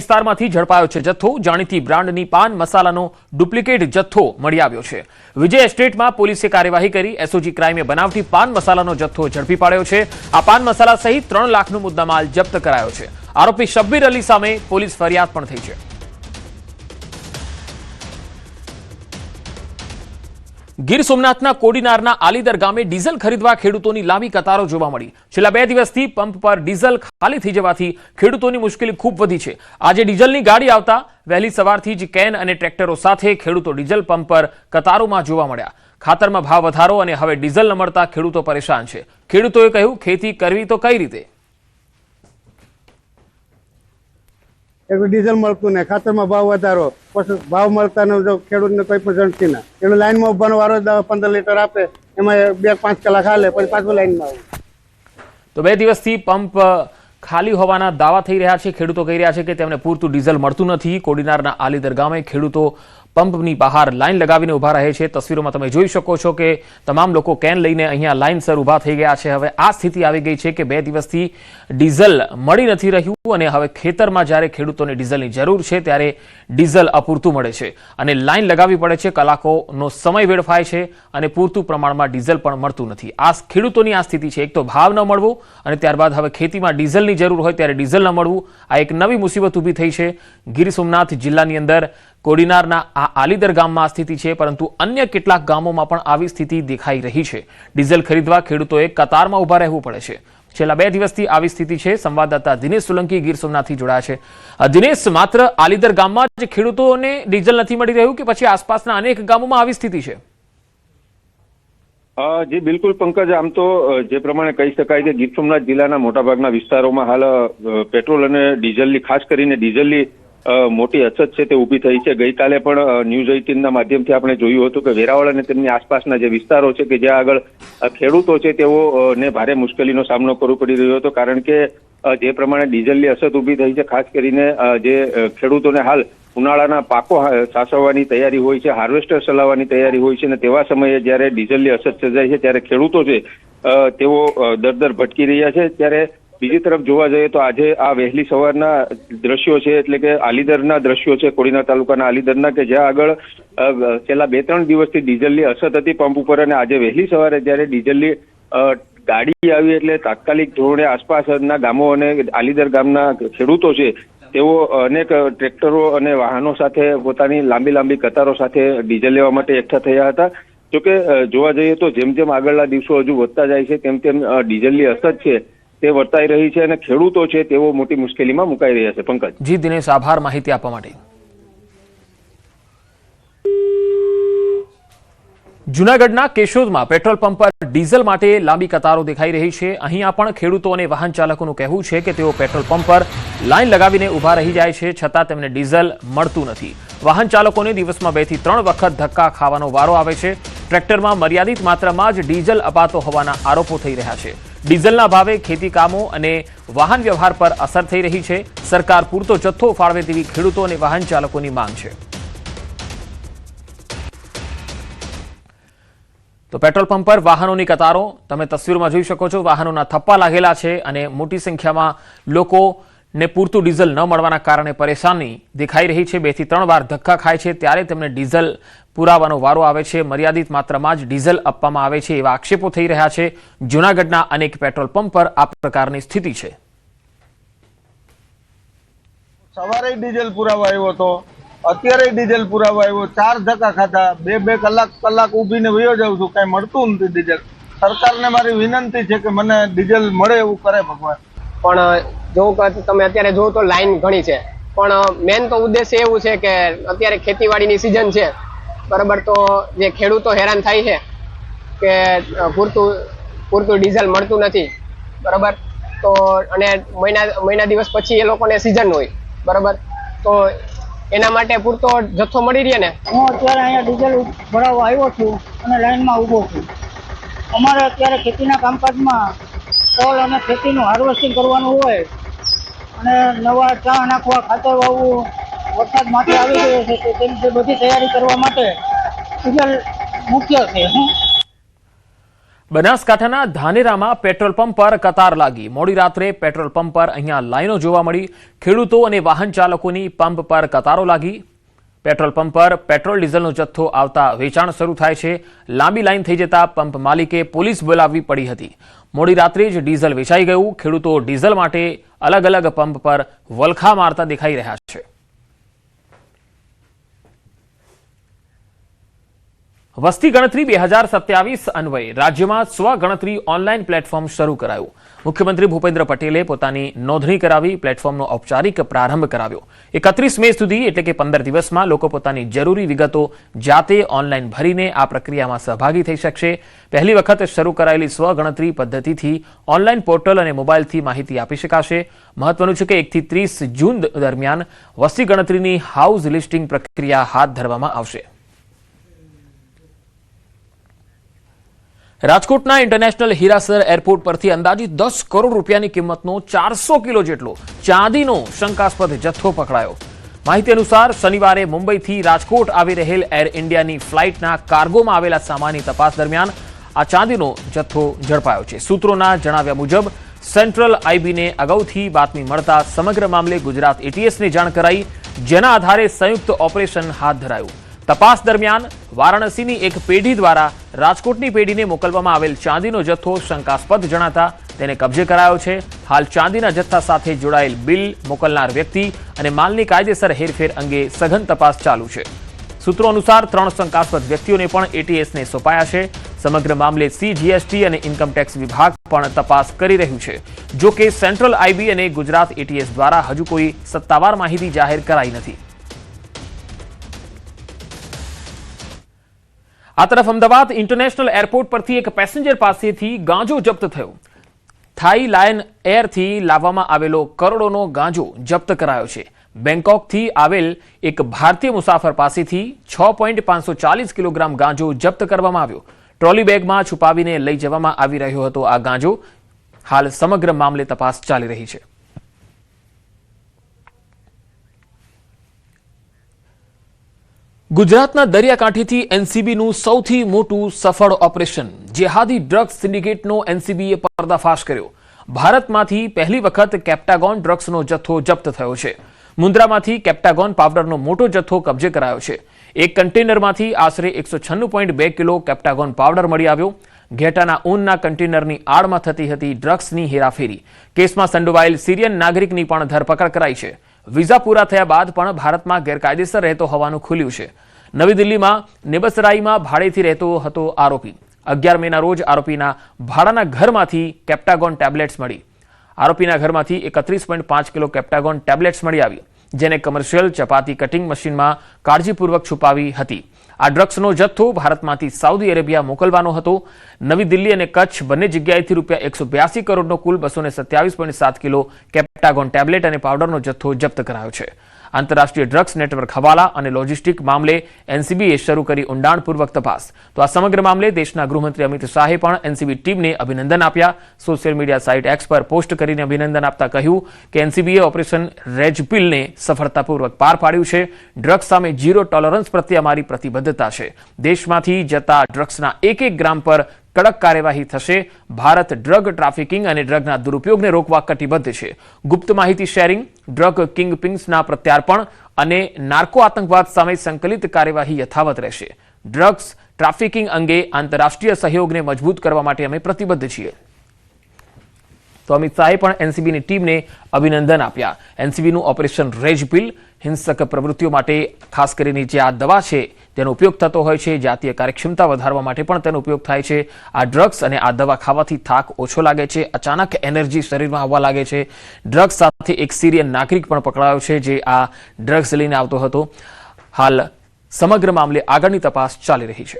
વિસ્તારમાંથી ઝડપાયો છે જથ્થો। જાણીતી બ્રાન્ડની પાન મસાલાનો ડુપ્લિકેટ જથ્થો મળી આવ્યો છે। વિજય એસ્ટેટમાં પોલીસે કાર્યવાહી કરી એસઓજી ક્રાઇમે બનાવટી પાન મસાલાનો જથ્થો ઝડપી પાડ્યો છે। આ પાન મસાલા સહિત 3 લાખનો મુદ્દામાલ જપ્ત કરાયો છે। આરોપી શબ્બીર અલી સામે પોલીસ ફરિયાદ પણ થઈ છે। ગીર સોમનાથના કોડીનારના આલીદર ગામે ડીઝલ ખરીદવા ખેડૂતોની લાંબી કતારો જોવા મળી। છેલ્લા 2 દિવસથી પંપ પર ડીઝલ ખાલી થઈ જવાથી ખેડૂતોની મુશ્કેલી ખૂબ વધી છે। આજે ડીઝલની ગાડી આવતા વહેલી સવારથી જ કેન અને ટ્રેક્ટરો સાથે ખેડૂતો ડીઝલ પંપ પર કતારોમાં જોવા મળ્યા। ખાતરમાં ભાવ વધારો અને હવે ડીઝલ ન મળતા ખેડૂતો પરેશાન છે। ખેડૂતોએ કહ્યું, ખેતી કરવી તો કઈ રીતે? ડીઝલ મળતું ને ખાતરમાં ભાવ વધારો, પછી ભાવ મળતા ન જો ખેડૂતને કોઈ પણ જણતી ના, એનો લાઈનમાં ઉભાનો વારો 15 લીટર આપે, એમાં 2-5 કલાક હાલે, પછી પાછું લાઈનમાં આવે। તો 2 દિવસથી પંપ ખાલી હોવાના દાવા થઈ રહ્યા છે। ખેડૂતો કહી રહ્યા છે કે તેમને પૂરતું ડીઝલ મળતું નથી। કોડીનારના આલીદર ગામે ખેડૂતો પંપની બહાર લાઈન લગાવીને ઊભા રહે છે। તસવીરોમાં તમે જોઈ શકો છો કે તમામ લોકો કેન લઈને અહીંયા લાઈનસર ઊભા થઈ ગયા છે। હવે આ સ્થિતિ આવી ગઈ છે કે 2 દિવસથી ડીઝલ મળી નથી રહ્યું અને હવે ખેતરમાં જ્યારે ખેડૂતોને ડીઝલની જરૂર છે ત્યારે ડીઝલ અપૂરતું મળે છે અને લાઈન લગાવવી પડે છે। કલાકોનો સમય વેડફાય છે અને પૂરતું પ્રમાણમાં ડીઝલ પણ મળતું નથી। આ ખેડૂતોની આ સ્થિતિ છે। એક તો ભાવ ન મળવો અને ત્યારબાદ હવે ખેતીમાં ડીઝલની જરૂર હોય ત્યારે ડીઝલ ન મળવું, આ એક નવી મુસીબત ઊભી થઈ છે। ગીર સોમનાથ જિલ્લાની અંદર કોડીનારના આ આલીદર ગામમાં આ સ્થિતિ છે, પરંતુ અન્ય કેટલાક ગામોમાં પણ આવી સ્થિતિ દેખાઈ રહી છે। ડીઝલ ખરીદવા ખેડૂતોએ કતારમાં ઊભા રહેવું પડે છે। છેલ્લા 2 દિવસથી આવી સ્થિતિ છે। સંવાદદાતા દિનેશ સોલંકી ગીર સોમનાથથી જોડાયા છે। દિનેશ, માત્ર આલીદર ગામમાં જ ખેડૂતોને ડીઝલ નથી મળી રહ્યું કે પછી આસપાસના અનેક ગામોમાં આવી સ્થિતિ છે? જી બિલકુલ પંકજ, આમ તો જે પ્રમાણે કહી શકાય કે ગીર સોમનાથ જિલ્લાના મોટાભાગના વિસ્તારોમાં હાલ પેટ્રોલ અને ડીઝલની, ખાસ કરીને ડીઝલની મોટી અછત છે તે ઊભી થઈ છે। ગઈકાલે પણ ન્યૂઝ 18ના માધ્યમથી આપણે જોયું હતું કે વેરાવળ અને તેમની આસપાસના જે વિસ્તારો છે કે જ્યાં આગળ ખેડૂતો છે તેઓને ભારે મુશ્કેલીનો સામનો કરવો પડી રહ્યો હતો, કારણ કે જે પ્રમાણે ડીઝલની અછત ઊભી થઈ છે, ખાસ કરીને જે ખેડૂતોને હાલ ઉનાળાના પાકો સાચવવાની તૈયારી હોય છે, હાર્વેસ્ટર ચલાવવાની તૈયારી હોય છે અને તેવા સમયે જ્યારે ડીઝલની અછત સર્જાય છે ત્યારે ખેડૂતો છે તેઓ દર ભટકી રહ્યા છે। ત્યારે બીજી તરફ જોવા જઈએ તો આજે આ વહેલી સવારના દ્રશ્યો છે, એટલે કે આલીદરના દ્રશ્યો છે, કોડીનાર તાલુકાના આલીદરના, કે જ્યાં આગળ છેલ્લા 2-3 દિવસથી ડીઝલની અછત હતી પંપ ઉપર અને આજે વહેલી સવારે જ્યારે ડીઝલની ગાડી આવી એટલે તાત્કાલિક ધોરણે આસપાસના ગામો અને આલીદર ગામના ખેડૂતો છે તેઓ અનેક ટ્રેક્ટરો અને વાહનો સાથે પોતાની લાંબી કતારો સાથે ડીઝલ લેવા માટે એકઠા થયા હતા। જોકે જોવા જઈએ તો જેમ જેમ આગળના દિવસો હજુ વધતા જાય છે તેમ ડીઝલની અછત છે તે વર્તાઈ રહી છે અને ખેડૂતો છે તેઓ મોટી મુશ્કેલીમાં મુકાઈ રહ્યા છે। પંકજ જી દિનેશ, આભાર માહિતી આપવા માટે। જૂનાગઢના કેશોદમાં પેટ્રોલ પંપ પર ડીઝલ માટે લાંબી કતારો દેખાઈ રહી છે। અહીંયા પણ ખેડૂતો અને વાહન ચાલકોનું કહેવું છે કે તેઓ પેટ્રોલ પંપ પર લાઈન લગાવીને ઊભા રહી જાય છે, છતાં તેમને ડીઝલ મળતું નથી। વાહન ચાલકોને દિવસમાં 2 થી 3 વખત ધક્કા ખાવાનો વારો આવે છે। ટ્રેક્ટરમાં મર્યાદિત માત્રામાં જ ડીઝલ અપાતો હોવાના આરોપો થઈ રહ્યા છે। ડીઝલના ભાવે ખેતી કામો અને વાહન વ્યવહાર પર અસર થઈ રહી છે। સરકાર પૂરતો જથ્થો ફાળવે તેવી ખેડૂતો અને વાહન ચાલકોની માંગ છે। તો પેટ્રોલ પંપ પર વાહનોની કતારો તમે તસવીરમાં જોઈ શકો છો। વાહનોના થપ્પા લાગેલા છે અને મોટી સંખ્યામાં લોકોને પૂરતું ડીઝલ ન મળવાના કારણે પરેશાની દેખાઈ રહી છે। 2 થી 3 વાર ધક્કા ખાય છે ત્યારે તેમને ડીઝલ પુરાવાનો વારો આવે છે। મર્યાદિત માત્રામાં જ ડીઝલ આપવામાં આવે છે એવા આક્ષેપો થઈ રહ્યા છે। જૂનાગઢના અનેક પેટ્રોલ પંપ પર આ પ્રકારની સ્થિતિ છે। સવારે ડીઝલ પુરાવા આવ્યો હતો, અત્યારે ડીઝલ પુરાવા આવ્યો, 4 ધક્કા ખાધા, 2 કલાક ઊભીને વયો જાઉં છું, કઈ મળતું નથી ડીઝલ। સરકારને મારી વિનંતી છે કે મને ડીઝલ મળે એવું કરે ભગવાન। પણ જો તમે અત્યારે જો તો લાઈન ઘણી છે, પણ મેન તો ઉદ્દેશ્ય એવું છે કે અત્યારે ખેતીવાડીની સિઝન છે, બરાબર, તો જે ખેડૂતો હેરાન થાય છે કે પૂરતું ડીઝલ મળતું નથી, બરાબર, તો અને મહિના દિવસ પછી એ લોકોને સિઝન હોય, બરાબર, તો એના માટે પૂરતો જથ્થો મળી રહે ને। હું અત્યારે અહીંયા ડીઝલ ભરાવવા આવ્યો છું અને લાઈનમાં ઊભો છું। અમારે અત્યારે ખેતીના કામકાજમાં તલ અને ખેતીનું હાર્વેસ્ટિંગ કરવાનું હોય અને નવા ચા નાખવા, ખાતર વાવવું, વરસાદ માથે આવી ગયો છે તો તે બધી તૈયારી કરવા માટે ડીઝલ મુખ્ય છે। બનાસકાંઠાના ધાનેરામાં પેટ્રોલ પંપ પર કતાર લાગી. મોડી રાત્રે પેટ્રોલ પંપ પર અહીંયા લાઈનો જોવા મળી. ખેડૂતો અને વાહન ચાલકોની પંપ પર કતારો લાગી. પેટ્રોલ પંપ પર પેટ્રોલ ડીઝલનો જથ્થો આવતા વેચાણ શરૂ થાય છે. લાંબી લાઈન થઈ જતા પંપ માલિકે પોલીસ બોલાવવી પડી હતી. મોડી રાત્રે જ ડીઝલ વેચાઈ ગયું. ખેડૂતો ડીઝલ માટે અલગ અલગ પંપ પર વલખા મારતા દેખાઈ રહ્યા છે. વસ્તી ગણતરી 2027 અન્વયે રાજ્યમાં સ્વગણતરી ઓનલાઈન પ્લેટફોર્મ શરૂ કરાયું. મુખ્યમંત્રી ભૂપેન્દ્ર પટેલે પોતાની નોંધણી કરાવી પ્લેટફોર્મનો ઔપચારિક પ્રારંભ કરાવ્યો. 31 મે સુધી એટલે કે 15 દિવસમાં લોકો પોતાની જરૂરી વિગતો જાતે ઓનલાઈન ભરીને આ પ્રક્રિયામાં સહભાગી થઈ શકશે. પહેલી વખત શરૂ કરાયેલી સ્વગણતરી પદ્ધતિથી ઓનલાઈન પોર્ટલ અને મોબાઈલથી માહિતી આપી શકાશે. મહત્વનું છે કે 1 થી 30 જૂન દરમિયાન વસ્તી ગણતરીની હાઉસ લિસ્ટિંગ પ્રક્રિયા હાથ ધરવામાં આવશે. રાજકોટના ઇન્ટરનેશનલ હીરાસર એરપોર્ટ પરથી અંદાજિત 10 કરોડ રૂપિયાની કિંમતનો 400 કિલો જેટલો ચાંદીનો શંકાસ્પદ જથ્થો પકડાયો. માહિતી અનુસાર શનિવારે મુંબઈથી રાજકોટ આવી રહેલ એર ઇન્ડિયાની ફ્લાઇટના કાર્ગોમાં આવેલા સામાનની તપાસ દરમિયાન આ ચાંદીનો જથ્થો ઝડપાયો છે. સૂત્રોના જણાવ્યા મુજબ સેન્ટ્રલ આઈબીને અગાઉથી બાતમી મળતા સમગ્ર મામલે ગુજરાત એટીએસને જાણ કરાઈ, જેના આધારે સંયુક્ત ઓપરેશન હાથ ધરાયું. તપાસ દરમિયાન વારાણસીની એક પેઢી દ્વારા રાજકોટની પેઢીને મોકલવામાં આવેલ ચાંદીનો જથ્થો શંકાસ્પદ જણાતા તેને કબજે કરાયો છે. હાલ ચાંદીના જથ્થા સાથે જોડાયેલ બિલ, મોકલનાર વ્યક્તિ અને માલની કાયદેસર હેરફેર અંગે સઘન તપાસ ચાલુ છે. સૂત્રો અનુસાર 3 શંકાસ્પદ વ્યક્તિઓને પણ એટીએસને સોંપાયા છે. સમગ્ર મામલે સીજીએસટી અને ઇન્કમટેક્સ વિભાગ પણ તપાસ કરી રહ્યું છે. જો કે સેન્ટ્રલ આઈબી અને ગુજરાત એટીએસ દ્વારા હજુ કોઈ સત્તાવાર માહિતી જાહેર કરાઈ નથી. આ તરફ અમદાવાદ ઇન્ટરનેશનલ એરપોર્ટ પરથી એક પેસેન્જર પાસેથી ગાંજો જપ્ત થયો. થાઈ લાયન એરથી લાવવામાં આવેલો કરોડોનો ગાંજો જપ્ત કરાયો છે. બેંકોકથી આવેલ એક ભારતીય મુસાફર પાસેથી 6.540 કિલોગ્રામ ગાંજો જપ્ત કરવામાં આવ્યો. ટ્રોલી બેગમાં છુપાવીને લઈ જવામાં આવી રહ્યો હતો આ ગાંજો. હાલ સમગ્ર મામલે તપાસ ચાલી રહી છે. ગુજરાતના દરિયાકાંઠેથી એનસીબીનું સૌથી મોટું સફળ ઓપરેશન જેહાદી ડ્રગ્સ સિન્ડિકેટનો એનસીબીએ પર્દાફાશ કર્યો. ભારતમાંથી પહેલી વખત કેપ્ટાગોન ડ્રગ્સનો જથ્થો જપ્ત થયો છે. મુન્દ્રામાંથી કેપ્ટાગોન પાવડરનો મોટો જથ્થો કબજે કરાયો છે. એક કન્ટેનરમાંથી આશરે 196.2 કિલો કેપ્ટાગોન પાવડર મળી આવ્યો. ઘેટાના ઊનના કન્ટેનરની આડમાં થતી હતી ડ્રગ્સની હેરાફેરી. કેસમાં સંડોવાયેલ સિરિયન નાગરિકની પણ ધરપકડ કરાઈ છે. વિઝા પૂરા થયા બાદ પણ ભારતમાં ગેરકાયદેસર રહેતો હોવાનું ખુલ્યું છે. નવી દિલ્હીમાં નેબસરાઈમાં ભાડેથી રહેતો હતો આરોપી. 11 મેના રોજ આરોપીના ભાડાના ઘરમાંથી કેપ્ટાગોન ટેબ્લેટ્સ મળી. આરોપીના ઘરમાંથી 31.5 કિલો કેપ્ટાગોન ટેબ્લેટ્સ મળી આવી, જેને કમર્શિયલ ચપાતી કટિંગ મશીનમાં કાળજીપૂર્વક છુપાવી હતી. આ ડ્રગ્સનો જથ્થો ભારતમાંથી સાઉદી અરેબિયા મોકલવાનો હતો. નવી દિલ્હી અને કચ્છ બંને જગ્યાએથી રૂપિયા 182 કરોડનો કુલ 227.7 કિલો કેપ્ટાગોન ટેબ્લેટ અને પાવડરનો જથ્થો જપ્ત કરાયો છે. આંતરરાષ્ટ્રીય ડ્રગ્સ નેટવર્ક હવાલા અને લોજિસ્ટિક મામલે એનસીબીએ શરૂ કરી ઊંડાણપૂર્વક તપાસ. તો આ સમગ્ર મામલે દેશના ગૃહમંત્રી અમિત શાહે પણ એનસીબી ટીમને અભિનંદન આપ્યા. સોશિયલ મીડિયા સાઇટ એક્સ પર પોસ્ટ કરીને અભિનંદન આપતા કહ્યું કે એનસીબીએ ઓપરેશન રેજપિલને સફળતાપૂર્વક પાર પાડ્યું છે. ડ્રગ્સ સામે ઝીરો ટોલરન્સ પ્રત્યે અમારી પ્રતિબદ્ધતા છે. દેશમાંથી જતા ડ્રગ્સના એક ગ્રામ પર કડક કાર્યવાહી થશે. ભારત ડ્રગ ટ્રાફિકિંગ અને ડ્રગના દુરુપયોગને રોકવા કટિબદ્ધ છે. ગુપ્ત માહિતી શેરિંગ, ડ્રગ કિંગપિન્સના પ્રત્યાર્પણ અને નાર્કો આતંકવાદ સામે સંકલિત કાર્યવાહી યથાવત રહેશે. ડ્રગ્સ ટ્રાફિકિંગ અંગે આંતરરાષ્ટ્રીય સહયોગને મજબૂત કરવા માટે અમે પ્રતિબદ્ધ છીએ. તો અમિત શાહે પણ એનસીબીની ટીમને અભિનંદન આપ્યા. એનસીબીનું ઓપરેશન રેજપિલ હિંસક પ્રવૃત્તિઓ માટે ખાસ કરીને જે આ દવા છે તેનો ઉપયોગ થતો હોય છે. જાતીય કાર્યક્ષમતા વધારવા માટે પણ તેનો ઉપયોગ થાય છે. આ ડ્રગ્સ અને આ દવા ખાવાથી થાક ઓછો લાગે છે, અચાનક એનર્જી શરીરમાં આવવા લાગે છે. ડ્રગ્સ સાથે એક સિરિયન નાગરિક પણ પકડાયો છે જે આ ડ્રગ્સ લઈને આવતો હતો. હાલ સમગ્ર મામલે આગળની તપાસ ચાલી રહી છે.